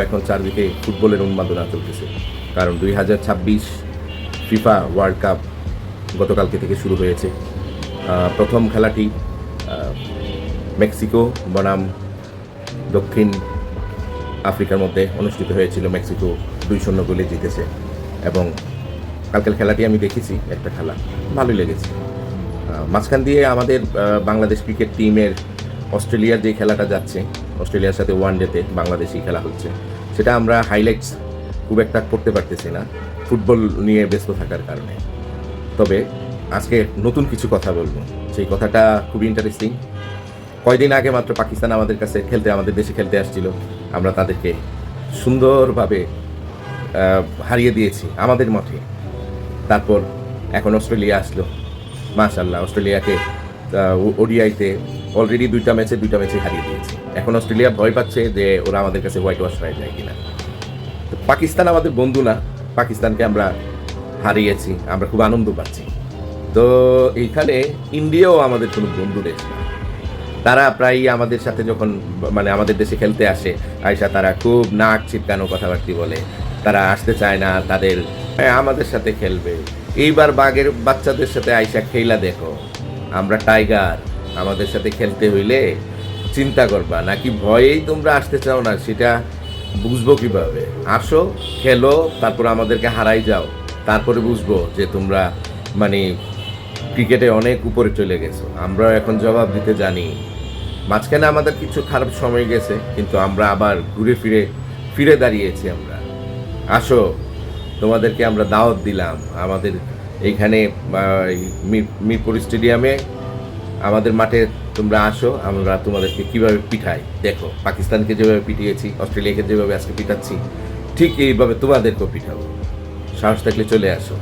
এখন চারদিকে ফুটবলের উন্মাদনা চলতেছে, কারণ 2026 ফিফা ওয়ার্ল্ড কাপ গতকালকে থেকে শুরু হয়েছে। প্রথম খেলাটি মেক্সিকো বনাম দক্ষিণ আফ্রিকার মধ্যে অনুষ্ঠিত হয়েছিল। মেক্সিকো 2-0 গোলে জিতেছে এবং কালকের খেলাটি আমি দেখেছি, একটা খেলা ভালোই লেগেছে। মাঝখান দিয়ে আমাদের বাংলাদেশ ক্রিকেট টিমের অস্ট্রেলিয়ার যে খেলাটা যাচ্ছে, অস্ট্রেলিয়ার সাথে ওয়ানডেতে বাংলাদেশি খেলা হচ্ছে, সেটা আমরা হাইলাইটস খুব একটা করতে পারতেছি না ফুটবল নিয়ে ব্যস্ত থাকার কারণে। তবে আজকে নতুন কিছু কথা বলবো, সেই কথাটা খুবই ইন্টারেস্টিং। কয়দিন আগে মাত্র পাকিস্তান আমাদের কাছে খেলতে, আমাদের দেশে খেলতে আসছিল, আমরা তাদেরকে সুন্দরভাবে হারিয়ে দিয়েছি আমাদের মাঠে। তারপর এখন অস্ট্রেলিয়া আসলো, মাশাআল্লাহ অস্ট্রেলিয়াকে ওডিআইতে অলরেডি দুইটা ম্যাচে হারিয়ে দিয়েছে। এখন অস্ট্রেলিয়া ভয় পাচ্ছে যে ওরা আমাদের কাছে হোয়াইট ওয়াশ হয়ে যায় কিনা। তো পাকিস্তান আমাদের বন্ধু না, পাকিস্তানকে আমরা হারিয়েছি, আমরা খুব আনন্দ পাচ্ছি। তো এইখানে ইন্ডিয়াও আমাদের কোনো বন্ধু দেশ না। তারা প্রায়ই আমাদের সাথে যখন আমাদের দেশে খেলতে আসে, আয়সা তারা খুব নাক ছিটকানো কথাবার্তি বলে, তারা আসতে চায় না, তাদের আমাদের সাথে খেলবে। এইবার বাঘের বাচ্চাদের সাথে আয়সা খেলা দেখো, আমরা টাইগার, আমাদের সাথে খেলতে হইলে চিন্তা করবা, নাকি ভয়েই তোমরা আসতে চাও না সেটা বুঝবো কিভাবে? আসো, খেলো, তারপর আমাদেরকে হারাই যাও, তারপরে বুঝবো যে তোমরা ক্রিকেটে অনেক উপরে চলে গেছো। আমরা এখন জবাব দিতে জানি। মাঝখানে আমাদের কিছু খারাপ সময় গেছে, কিন্তু আমরা আবার ঘুরে ফিরে দাঁড়িয়েছি। আমরা আসো, তোমাদেরকে আমরা দাওয়াত দিলাম আমাদের এইখানে মিরপুর স্টেডিয়ামে, আমাদের মাঠে তোমরা আসো, আমরা তোমাদেরকে কীভাবে পিঠাই দেখো। পাকিস্তানকে যেভাবে পিটিয়েছি, অস্ট্রেলিয়াকে যেভাবে আজকে পিটাচ্ছি, ঠিক এইভাবে তোমাদেরকেও পিঠাবো। সাহস থাকলে চলে আসো।